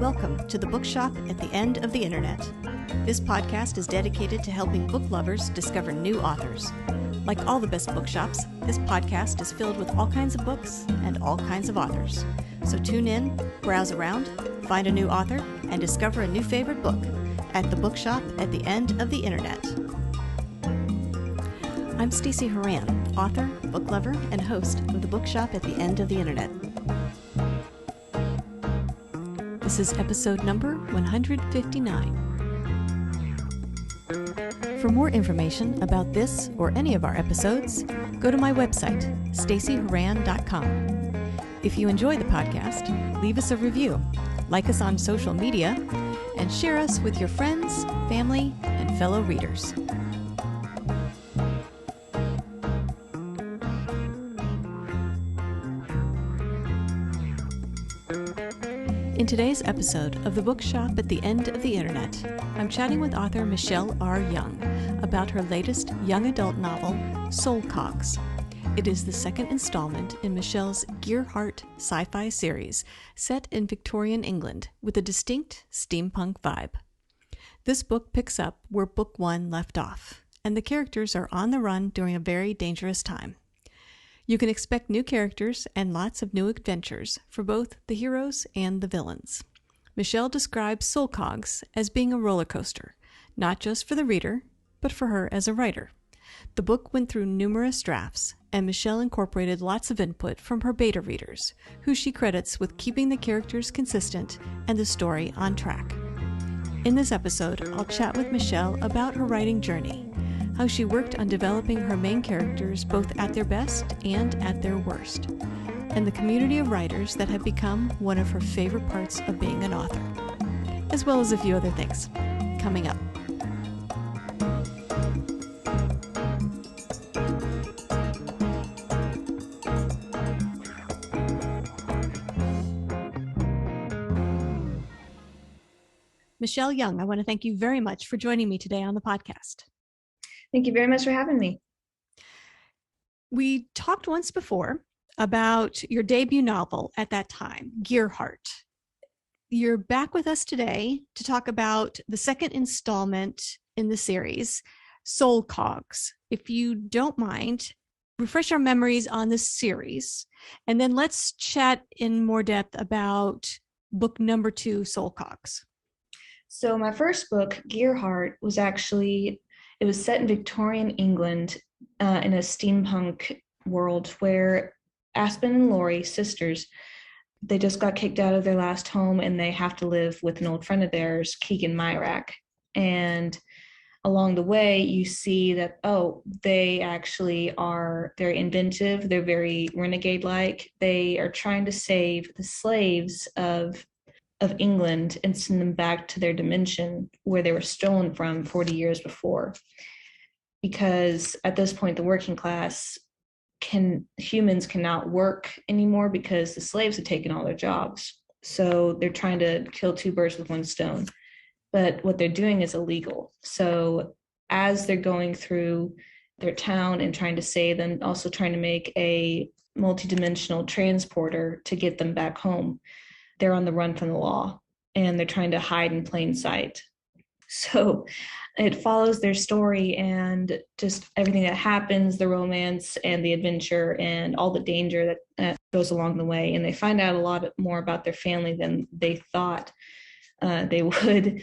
Welcome to the Bookshop at the End of the Internet. This podcast is dedicated to helping book lovers discover new authors. Like all the best bookshops, this podcast is filled with all kinds of books and all kinds of authors. So tune in, browse around, find a new author, and discover a new favorite book at the Bookshop at the End of the Internet. I'm Stacey Horan, author, book lover, and host of the Bookshop at the End of the Internet. This is episode number 159. For more information about this or any of our episodes, go to my website, staceyhoran.com. If you enjoy the podcast, leave us a review, like us on social media, and share us with your friends, family, and fellow readers. In today's episode of the Bookshop at the End of the Internet, I'm chatting with author Michelle R. Young about her latest young adult novel, Soul Cogs. It is the second installment in Michelle's Gearheart sci-fi series, set in Victorian England with a distinct steampunk vibe. This book picks up where book one left off, and the characters are on the run during a very dangerous time. You can expect new characters and lots of new adventures for both the heroes and the villains. Michelle describes Soul Cogs as being a roller coaster, not just for the reader, but for her as a writer. The book went through numerous drafts, and Michelle incorporated lots of input from her beta readers, who she credits with keeping the characters consistent and the story on track. In this episode, I'll chat with Michelle about her writing journey, how she worked on developing her main characters both at their best and at their worst, and the community of writers that have become one of her favorite parts of being an author, as well as a few other things. Coming up. Michelle Young, I want to thank you very much for joining me today on the podcast. Thank you very much for having me. We talked once before about your debut novel at that time, Gearheart. You're back with us today to talk about the second installment in the series, Soul Cogs. If you don't mind, refresh our memories on this series, and then let's chat in more depth about book number 2, Soul Cogs. So my first book, Gearheart, was it was set in Victorian England in a steampunk world where Aspen and Laurie, sisters, they just got kicked out of their last home and they have to live with an old friend of theirs, Keegan Myrack. And along the way, you see that, they actually are very inventive. They're very renegade-like. They are trying to save the slaves of England and send them back to their dimension where they were stolen from 40 years before. Because at this point, the working class humans cannot work anymore because the slaves have taken all their jobs. So they're trying to kill two birds with one stone. But what they're doing is illegal. So as they're going through their town and trying to save them, also trying to make a multidimensional transporter to get them back home, they're on the run from the law and they're trying to hide in plain sight. So it follows their story and just everything that happens, the romance and the adventure and all the danger that goes along the way. And they find out a lot more about their family than they thought they would.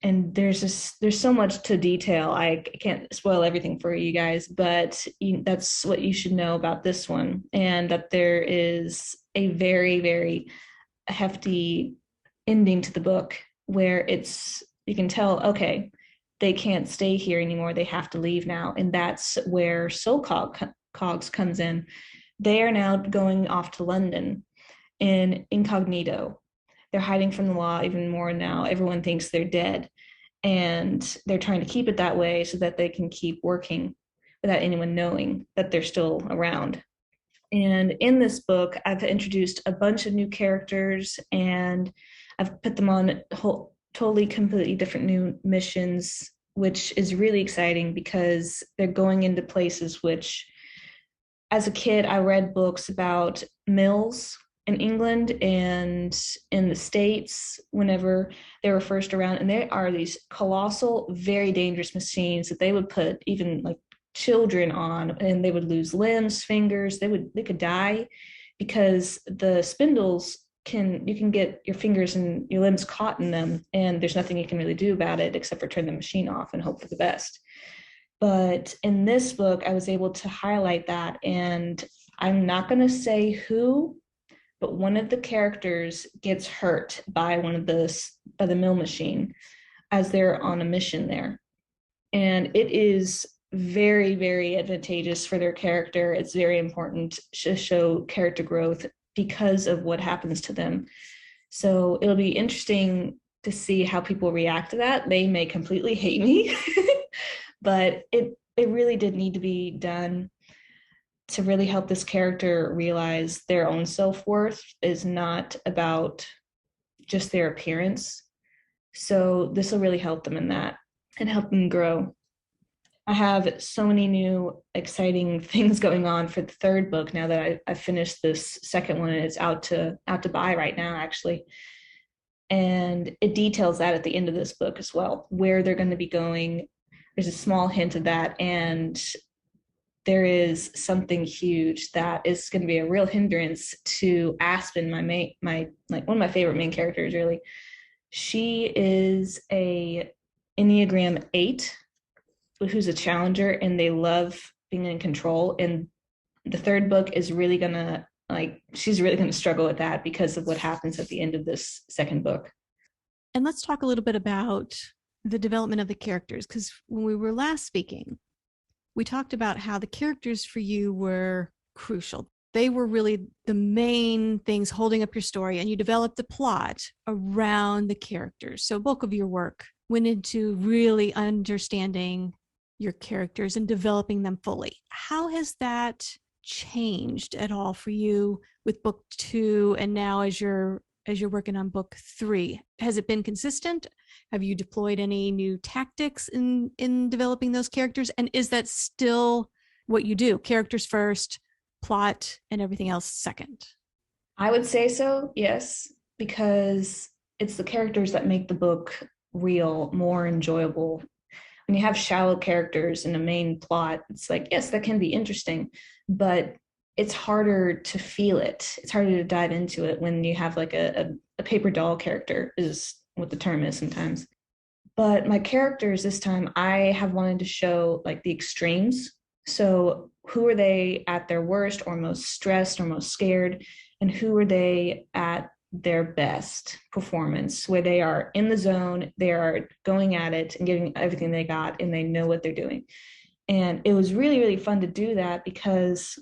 And there's so much to detail. I can't spoil everything for you guys, but that's what you should know about this one. And that there is a very, very hefty ending to the book where you can tell, okay, they can't stay here anymore. They have to leave now. And that's where Soul Cogs comes in. They are now going off to London in incognito. They're hiding from the law even more now. Everyone thinks they're dead. And they're trying to keep it that way so that they can keep working without anyone knowing that they're still around. And in this book, I've introduced a bunch of new characters and I've put them on totally, completely different new missions, which is really exciting because they're going into places which, as a kid, I read books about mills in England and in the States whenever they were first around. And they are these colossal, very dangerous machines that they would put even like children on, and they would lose limbs, fingers. They could die because the spindles you can get your fingers and your limbs caught in them, and there's nothing you can really do about it except for turn the machine off and hope for the best. But in this book, I was able to highlight that, and I'm not going to say who, but one of the characters gets hurt by the mill machine as they're on a mission there. And it is very, very advantageous for their character. It's very important to show character growth because of what happens to them. So it'll be interesting to see how people react to that. They may completely hate me, but it really did need to be done to really help this character realize their own self-worth is not about just their appearance. So this will really help them in that and help them grow. I have so many new exciting things going on for the third book now that I finished this second one, and it's out to buy right now, actually. And it details that at the end of this book as well, where they're going to be going. There's a small hint of that, and there is something huge that is going to be a real hindrance to Aspen, my like one of my favorite main characters, really. She is a Enneagram 8 who's a challenger, and they love being in control. And the third book is really gonna she's really gonna struggle with that because of what happens at the end of this second book. And let's talk a little bit about the development of the characters, because when we were last speaking, we talked about how the characters for you were crucial. They were really the main things holding up your story, and you developed the plot around the characters. So bulk of your work went into really understanding your characters and developing them fully. How has that changed at all for you with book 2 and now as you're working on book 3? Has it been consistent? Have you deployed any new tactics in developing those characters? And is that still what you do? Characters first, plot, and everything else second? I would say so, yes, because it's the characters that make the book real, more enjoyable. When you have shallow characters in a main plot, it's like, yes, that can be interesting, but it's harder to feel it. It's harder to dive into it when you have like a paper doll character, is what the term is sometimes. But my characters this time, I have wanted to show like the extremes. So who are they at their worst or most stressed or most scared? And who are they at their best performance, where they are in the zone, they are going at it and giving everything they got, and they know what they're doing. And it was really, really fun to do that because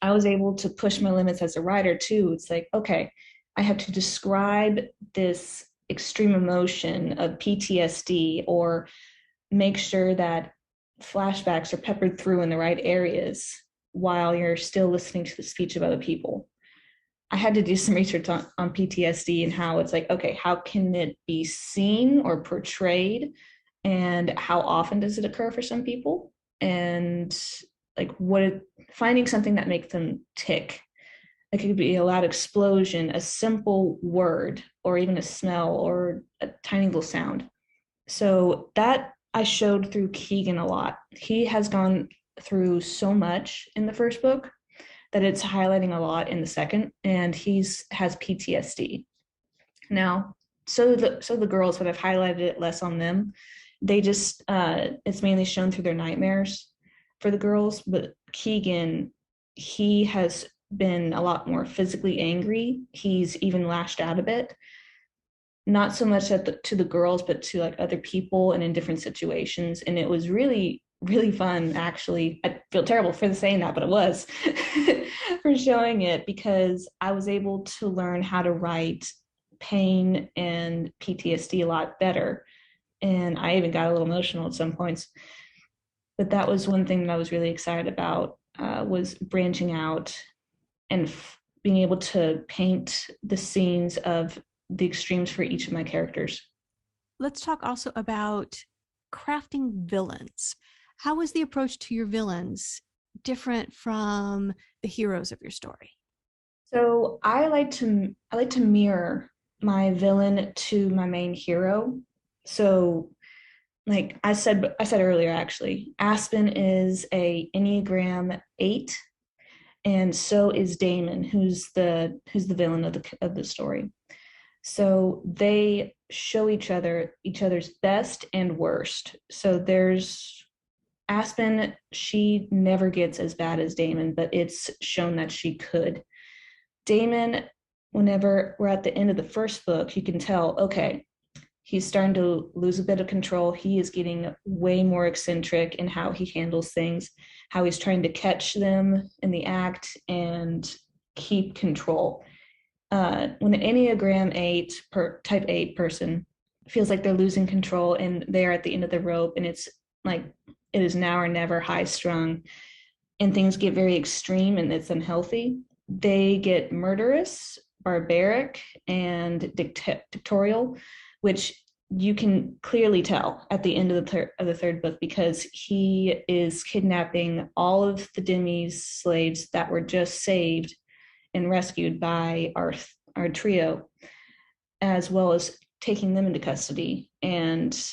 I was able to push my limits as a writer too. It's like, okay, I have to describe this extreme emotion of PTSD, or make sure that flashbacks are peppered through in the right areas while you're still listening to the speech of other people. I had to do some research on PTSD and how it's like, okay, how can it be seen or portrayed, and how often does it occur for some people, and like finding something that makes them tick. It could be a loud explosion, a simple word, or even a smell, or a tiny little sound. So that I showed through Keegan a lot. He has gone through so much in the first book that it's highlighting a lot in the second, and has PTSD. Now, so the girls, when I've highlighted it less on them, they just it's mainly shown through their nightmares for the girls. But Keegan, he has been a lot more physically angry. He's even lashed out a bit, not so much to the girls, but to like other people and in different situations. And it was really, really fun, actually. I feel terrible for saying that, but it was for showing it, because I was able to learn how to write pain and PTSD a lot better. And I even got a little emotional at some points. But that was one thing that I was really excited about, was branching out and being able to paint the scenes of the extremes for each of my characters. Let's talk also about crafting villains. How is the approach to your villains different from the heroes of your story? So I like to mirror my villain to my main hero. So like I said earlier actually, Aspen is a Enneagram 8, and so is Damon, who's the villain of the story. So they show each other's best and worst. So there's Aspen, she never gets as bad as Damon, but it's shown that she could. Damon, whenever we're at the end of the first book, you can tell, okay, he's starting to lose a bit of control. He is getting way more eccentric in how he handles things, how he's trying to catch them in the act and keep control. When an Enneagram 8 type 8 person feels like they're losing control and they're at the end of the rope, and it's like it is now or never, high strung, and things get very extreme and it's unhealthy, they get murderous, barbaric, and dictatorial, which you can clearly tell at the end of the third book, because he is kidnapping all of the Demi's slaves that were just saved and rescued by our trio, as well as taking them into custody and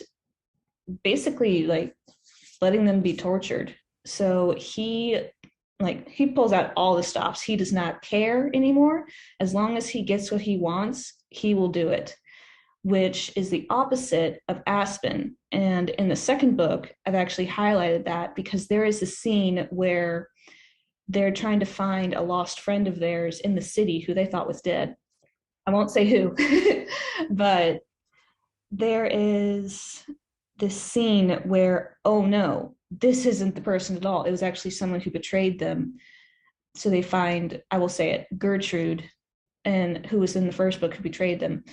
basically like letting them be tortured. So he pulls out all the stops. He does not care anymore. As long as he gets what he wants, he will do it, which is the opposite of Aspen. And in the second book, I've actually highlighted that because there is a scene where they're trying to find a lost friend of theirs in the city who they thought was dead. I won't say who, but there is this scene where, oh no, this isn't the person at all. It was actually someone who betrayed them. So they find, I will say it, Gertrude, and who was in the first book, who betrayed them.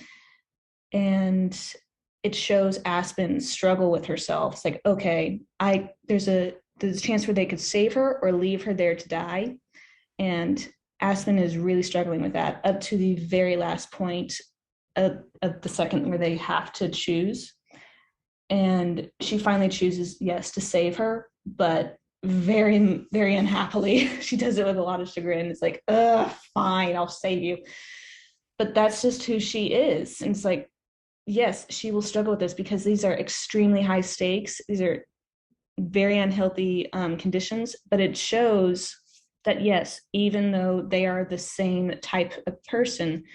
And it shows Aspen struggle with herself. It's like, okay, there's a chance where they could save her or leave her there to die. And Aspen is really struggling with that up to the very last point of the second, where they have to choose. And she finally chooses, yes, to save her, but very, very unhappily. She does it with a lot of chagrin. It's like, fine, I'll save you. But that's just who she is. And it's like, yes, she will struggle with this because these are extremely high stakes. These are very unhealthy conditions, but it shows that, yes, even though they are the same type of person,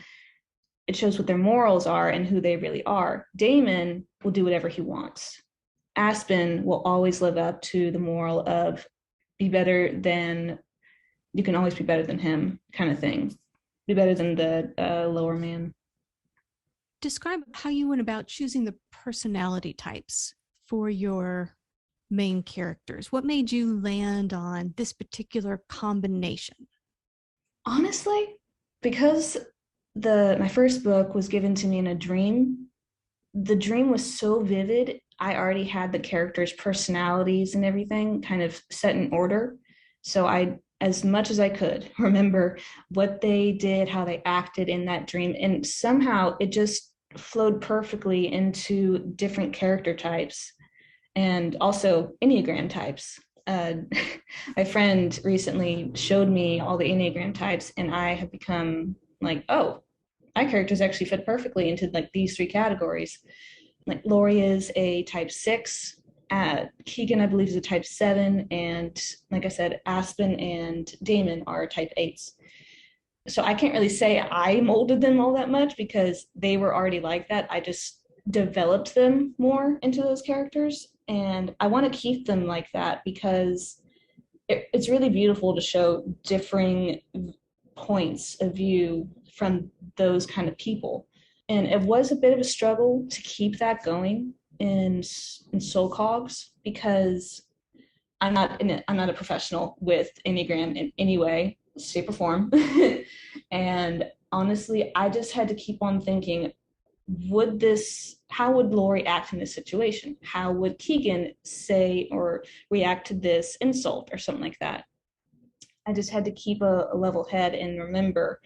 it shows what their morals are and who they really are. Damon will do whatever he wants. Aspen will always live up to the moral of you can always be better than him kind of thing. Be better than the lower man. Describe how you went about choosing the personality types for your main characters. What made you land on this particular combination? Honestly, because my first book was given to me in a dream, the dream was so vivid. I already had the characters' personalities and everything kind of set in order. So I, as much as I could, remember what they did, how they acted in that dream. And somehow it just flowed perfectly into different character types and also Enneagram types. Uh, my friend recently showed me all the Enneagram types, and I have become like, oh, my characters actually fit perfectly into like these three categories. Like Lori is a type 6. Keegan, I believe, is a type 7. And like I said, Aspen and Damon are type 8s. So I can't really say I molded them all that much because they were already like that. I just developed them more into those characters. And I want to keep them like that because it's really beautiful to show differing points of view from those kind of people. And it was a bit of a struggle to keep that going in Soul Cogs because I'm not a professional with Enneagram in any way, shape, or form. And honestly, I just had to keep on thinking, how would Lori act in this situation? How would Keegan say or react to this insult or something like that? I just had to keep a level head and remember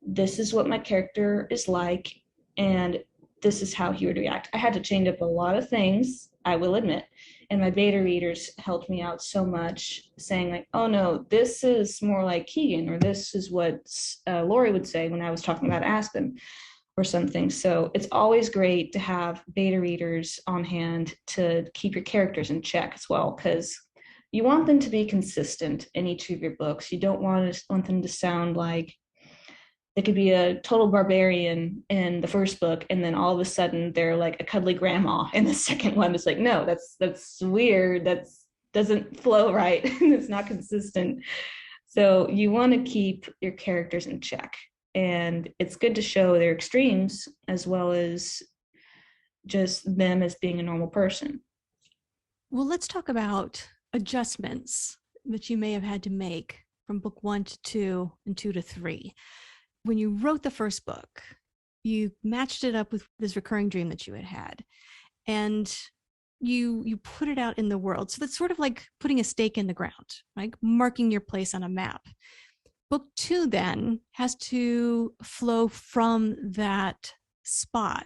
this is what my character is like, and this is how he would react. I had to change up a lot of things, I will admit, and my beta readers helped me out so much, saying like, oh no, this is more like Keegan, or this is what Lori would say when I was talking about Aspen or something. So it's always great to have beta readers on hand to keep your characters in check as well, because you want them to be consistent in each of your books. You don't want them to sound like they could be a total barbarian in the first book, and then all of a sudden they're like a cuddly grandma in the second one. It's like, no, that's weird. That doesn't flow right. It's not consistent. So you want to keep your characters in check, and it's good to show their extremes as well as just them as being a normal person. Well, let's talk about adjustments that you may have had to make from book 1 to 2 and 2 to 3. When you wrote the first book, you matched it up with this recurring dream that you had, and you put it out in the world. So that's sort of like putting a stake in the ground, like marking your place on a map. Book 2 then has to flow from that spot.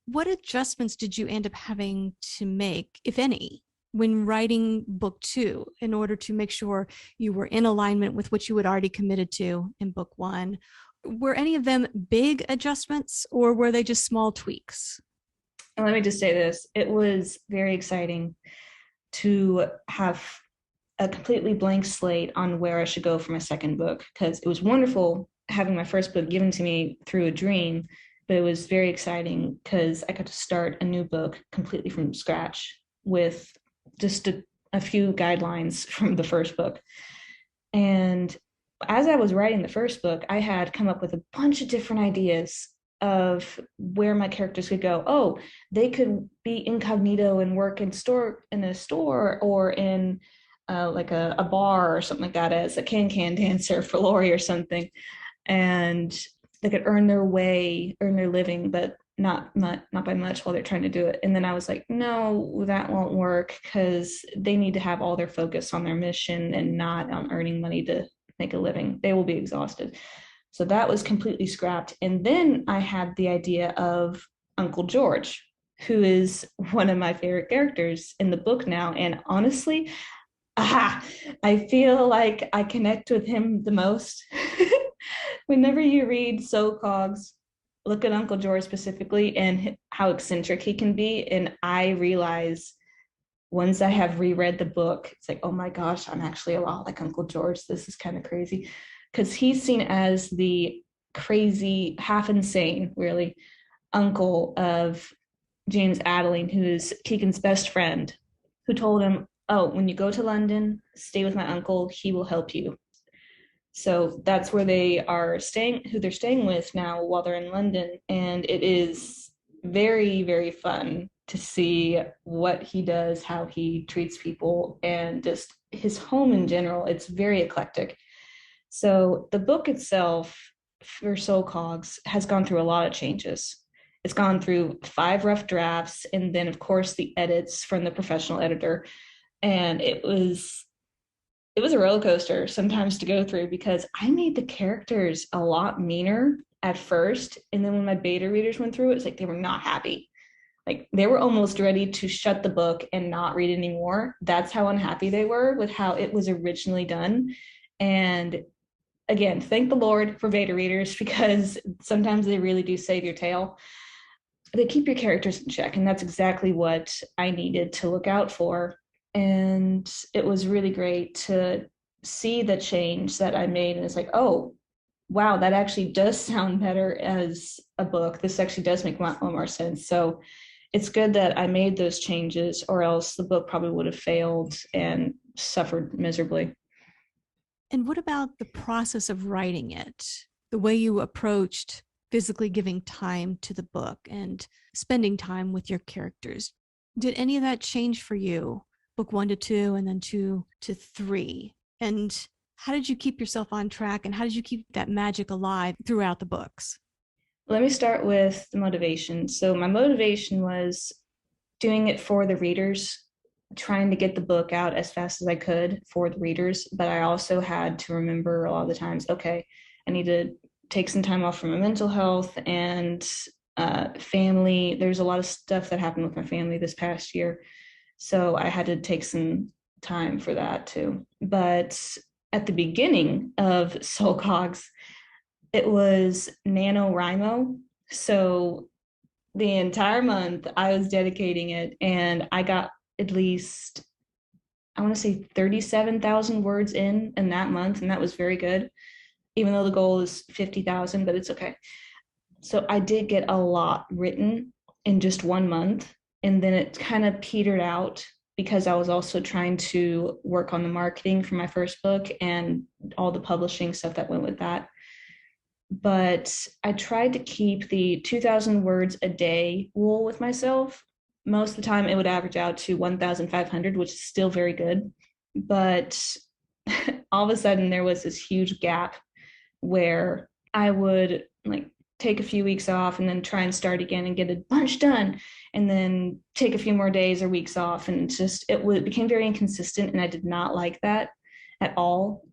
What adjustments did you end up having to make, if any, when writing book 2 in order to make sure you were in alignment with what you had already committed to in book 1? Were any of them big adjustments, or were they just small tweaks? And let me just say this, it was very exciting to have a completely blank slate on where I should go for my second book, because it was wonderful having my first book given to me through a dream, but it was very exciting because I got to start a new book completely from scratch with just a few guidelines from the first book. And as I was writing the first book, I had come up with a bunch of different ideas of where my characters could go. Oh, they could be incognito and work in a store or in like a bar or something like that as a can dancer for Lori or something. And they could earn their living, but not by much while they're trying to do it. And then I was like, no, that won't work, because they need to have all their focus on their mission and not on earning money to make a living. They will be exhausted. So that was completely scrapped. And then I had the idea of Uncle George, who is one of my favorite characters in the book now. And honestly, I feel like I connect with him the most. Whenever you read Soul Cogs, look at Uncle George specifically and how eccentric he can be. And I realize once I have reread the book, it's like, oh my gosh, I'm actually a lot like Uncle George. This is kind of crazy, because he's seen as the crazy, half insane, really, uncle of James Adeline, who is Keegan's best friend, who told him, oh, when you go to London, stay with my uncle, he will help you. So that's where they are staying, who they're staying with now while they're in London. And it is very, very fun to see what he does, how he treats people, and just his home in general. It's very eclectic. So the book itself for Soul Cogs has gone through a lot of changes. It's gone through 5 rough drafts, and then of course the edits from the professional editor. And it was a roller coaster sometimes to go through, because I made the characters a lot meaner at first. And then when my beta readers went through it, it's like they were not happy. Like they were almost ready to shut the book and not read anymore. That's how unhappy they were with how it was originally done. And again, thank the Lord for beta readers, because sometimes they really do save your tail. They keep your characters in check. And that's exactly what I needed to look out for. And it was really great to see the change that I made. And it's like, oh, wow, that actually does sound better as a book. This actually does make a lot more sense. So it's good that I made those changes, or else the book probably would have failed and suffered miserably. And what about the process of writing it? The way you approached physically giving time to the book and spending time with your characters. Did any of that change for you? Book 1 to 2 and then 2 to 3. And how did you keep yourself on track, and how did you keep that magic alive throughout the books? Let me start with the motivation. So my motivation was doing it for the readers, trying to get the book out as fast as I could for the readers. But I also had to remember a lot of the times, okay, I need to take some time off from my mental health and family. There's a lot of stuff that happened with my family this past year. So I had to take some time for that too. But at the beginning of Soul Cogs, it was NaNoWriMo. So the entire month I was dedicating it, and I got at least, I want to say 37,000 words in that month, and that was very good, even though the goal is 50,000, but it's okay. So I did get a lot written in just 1 month, and then it kind of petered out because I was also trying to work on the marketing for my first book and all the publishing stuff that went with that. But I tried to keep the 2,000 words a day rule with myself. Most of the time, it would average out to 1,500, which is still very good. But all of a sudden, there was this huge gap where I would like take a few weeks off and then try and start again and get a bunch done, and then take a few more days or weeks off, and just it became very inconsistent, and I did not like that at all.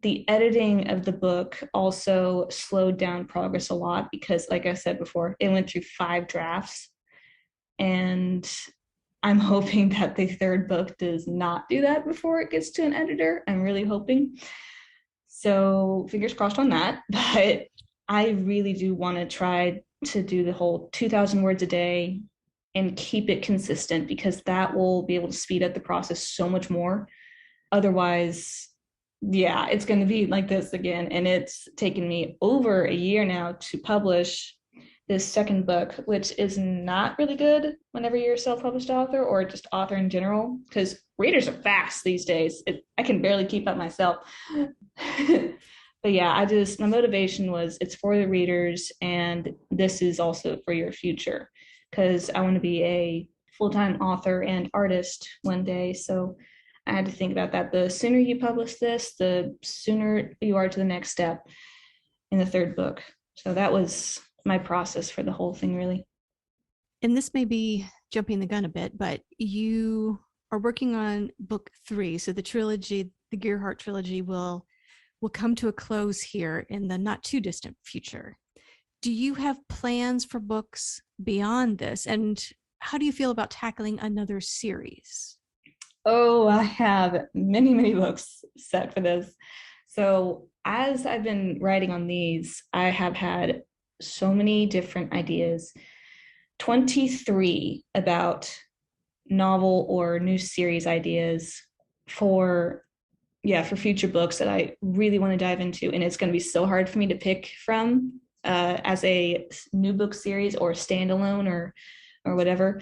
The editing of the book also slowed down progress a lot because, like I said before, it went through 5 drafts, and I'm hoping that the third book does not do that before it gets to an editor. I'm really hoping. So fingers crossed on that. But I really do want to try to do the whole 2,000 words a day and keep it consistent, because that will be able to speed up the process so much more. Otherwise, yeah, it's going to be like this again. And it's taken me over a year now to publish this second book, which is not really good whenever you're a self-published author or just author in general, because readers are fast these days. I can barely keep up myself. But yeah, my motivation was it's for the readers, and this is also for your future, because I want to be a full-time author and artist one day. So I had to think about that. The sooner you publish this, the sooner you are to the next step in the third book. So that was my process for the whole thing, really. And this may be jumping the gun a bit, but you are working on book 3. So the trilogy, the Gearhart trilogy, will come to a close here in the not too distant future. Do you have plans for books beyond this? And how do you feel about tackling another series? Oh, I have many, many books set for this. So as I've been writing on these, I have had so many different ideas, 23 about novel or new series ideas for future books that I really want to dive into. And it's going to be so hard for me to pick from as a new book series or standalone or whatever.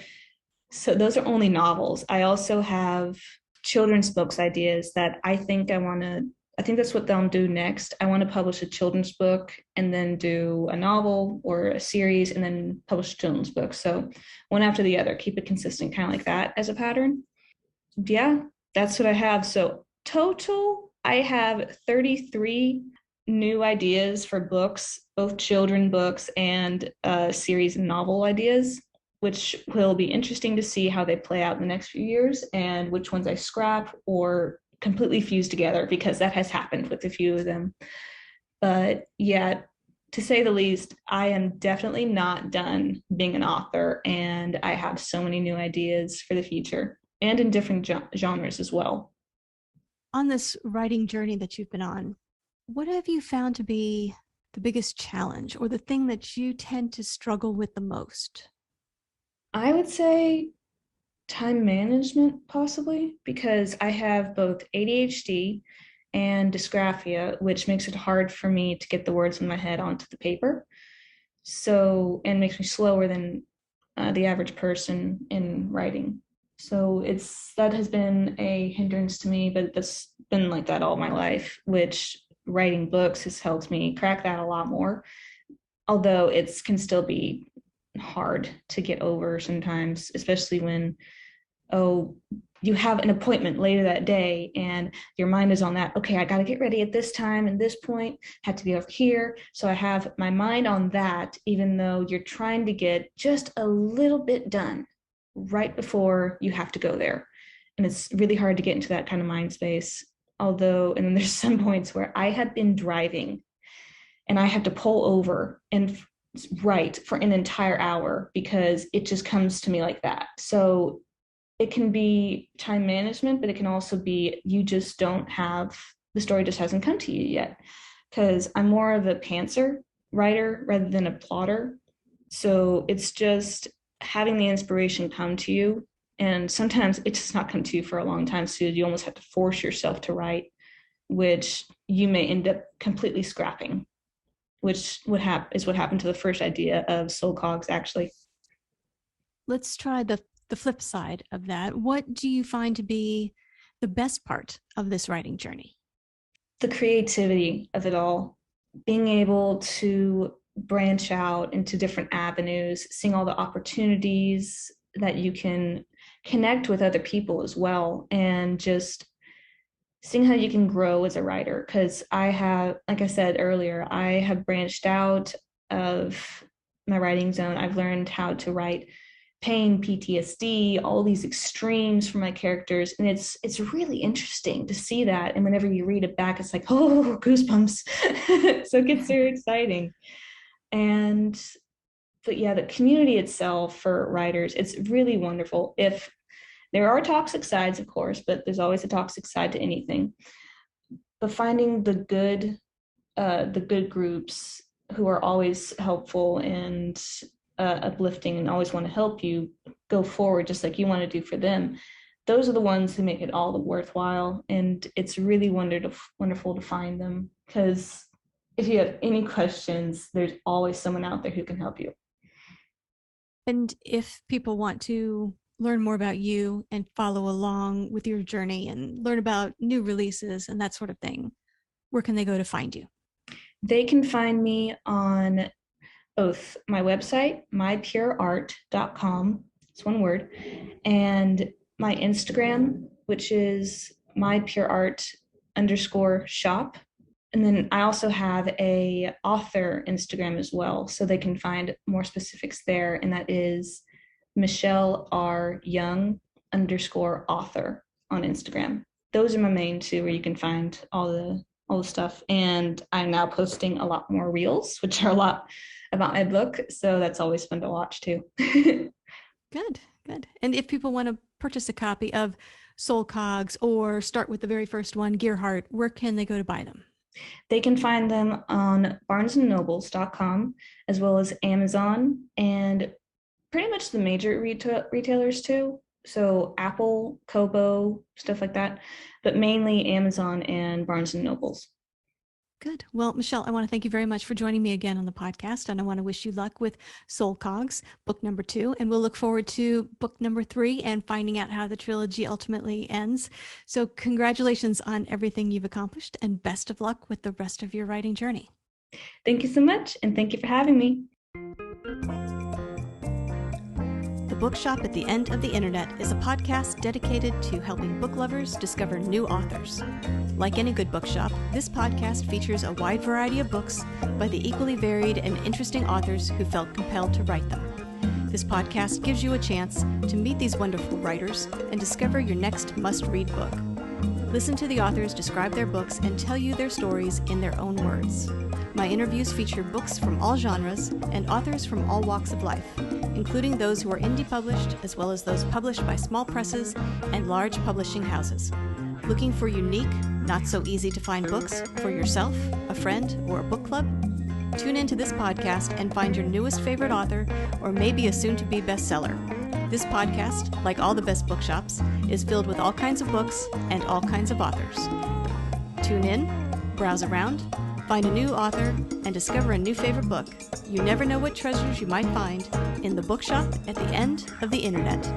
So those are only novels. I also have children's books ideas that I think I think that's what they'll do next. I want to publish a children's book and then do a novel or a series and then publish a children's book. So one after the other, keep it consistent, kind of like that as a pattern. Yeah, that's what I have. So total, I have 33 new ideas for books, both children books and series and novel ideas, which will be interesting to see how they play out in the next few years and which ones I scrap or completely fuse together, because that has happened with a few of them. But yeah, to say the least, I am definitely not done being an author, and I have so many new ideas for the future and in different genres as well. On this writing journey that you've been on, what have you found to be the biggest challenge or the thing that you tend to struggle with the most? I would say time management, possibly, because I have both ADHD and dysgraphia, which makes it hard for me to get the words in my head onto the paper. So, and makes me slower than the average person in writing. So that has been a hindrance to me, but that's been like that all my life, which writing books has helped me crack that a lot more. Although it can still be hard to get over sometimes, especially when, oh, you have an appointment later that day and your mind is on that. Okay, I got to get ready at this time and this point, had to be over here. So I have my mind on that, even though you're trying to get just a little bit done right before you have to go there. And it's really hard to get into that kind of mind space. Although, and then there's some points where I had been driving and I had to pull over and write for an entire hour because it just comes to me like that. So it can be time management, but it can also be you just don't have, the story just hasn't come to you yet. Because I'm more of a pantser writer rather than a plotter. So it's just having the inspiration come to you. And sometimes it does not come to you for a long time. So you almost have to force yourself to write, which you may end up completely scrapping, which is what happened to the first idea of Soul Cogs, actually. Let's try the flip side of that. What do you find to be the best part of this writing journey? The creativity of it all, being able to branch out into different avenues, seeing all the opportunities that you can connect with other people as well, and just seeing how you can grow as a writer. Because I have, like I said earlier, I have branched out of my writing zone. I've learned how to write pain, PTSD, all these extremes for my characters, and it's really interesting to see that. And whenever you read it back, it's like, oh, goosebumps. So it gets very exciting. And but yeah, the community itself for writers, it's really wonderful. If there are toxic sides, of course, but there's always a toxic side to anything. But finding the good groups who are always helpful and uplifting and always want to help you go forward just like you want to do for them, those are the ones who make it all worthwhile. And it's really wonderful to find them, because if you have any questions, there's always someone out there who can help you. And if people want to learn more about you and follow along with your journey and learn about new releases and that sort of thing, where can they go to find you? They can find me on both my website, mypureart.com, it's one word, and my Instagram, which is mypureart_shop. And then I also have a author Instagram as well, so they can find more specifics there, and that is Michelle R. Young _author on Instagram. Those are my main two where you can find all the stuff. And I'm now posting a lot more reels, which are a lot about my book. So that's always fun to watch too. Good. And if people want to purchase a copy of Soul Cogs or start with the very first one, Gearheart, where can they go to buy them? They can find them on barnesandnobles.com, as well as Amazon and pretty much the major retailers too. So Apple, Kobo, stuff like that, but mainly Amazon and Barnes and Nobles. Good. Well, Michelle, I want to thank you very much for joining me again on the podcast, and I want to wish you luck with Soul Cogs, book number 2, and we'll look forward to book number 3 and finding out how the trilogy ultimately ends. So congratulations on everything you've accomplished, and best of luck with the rest of your writing journey. Thank you so much, and thank you for having me. The Bookshop at the End of the Internet is a podcast dedicated to helping book lovers discover new authors. Like any good bookshop, this podcast features a wide variety of books by the equally varied and interesting authors who felt compelled to write them. This podcast gives you a chance to meet these wonderful writers and discover your next must-read book. Listen to the authors describe their books and tell you their stories in their own words. My interviews feature books from all genres and authors from all walks of life, including those who are indie published, as well as those published by small presses and large publishing houses. Looking for unique, not so easy to find books for yourself, a friend, or a book club? Tune into this podcast and find your newest favorite author, or maybe a soon-to-be bestseller. This podcast, like all the best bookshops, is filled with all kinds of books and all kinds of authors. Tune in, browse around, find a new author, and discover a new favorite book. You never know what treasures you might find in the Bookshop at the End of the Internet.